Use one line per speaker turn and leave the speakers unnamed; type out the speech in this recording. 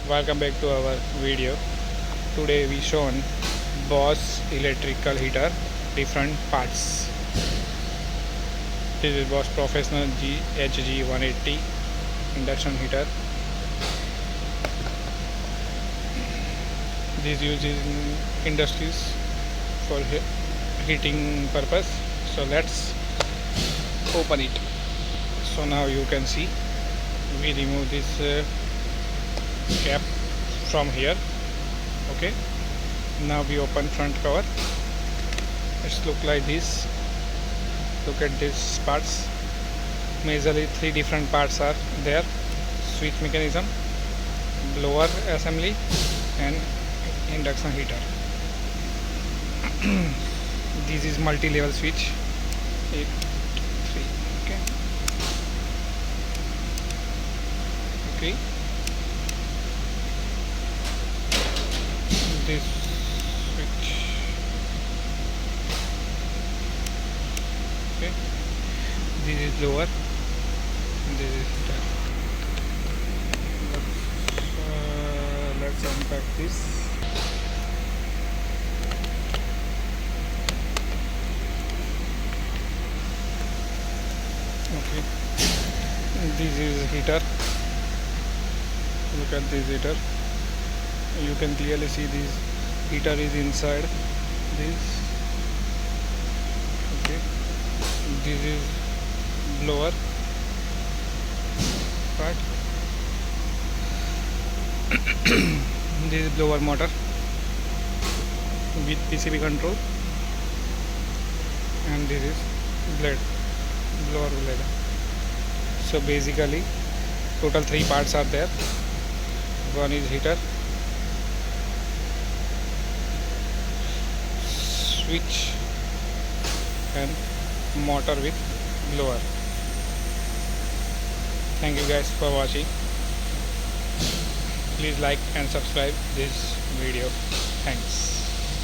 Welcome back to our video. Today we shown Boss electrical heater different parts. This is Boss Professional GHG 180 induction heater. This used in industries for heating purpose. So let's open it. So now you can see we remove this cap from here. Okay, now we open front cover. It's look like this. Look at these parts. Majorly three different parts are there: switch mechanism, blower assembly, and induction heater. This is multi-level switch. 8, 3. Okay. This switch. Okay. This is lower. This is heater. Let's unpack this. Okay. This is heater. Look at this heater. You can clearly see this heater is inside this. Okay, this is blower part. This is blower motor with PCB control, and this is blade, blower blade. So basically total 3 parts are there. One is heater, switch, and motor with blower. Thank you guys for watching. Please like and subscribe this video. Thanks.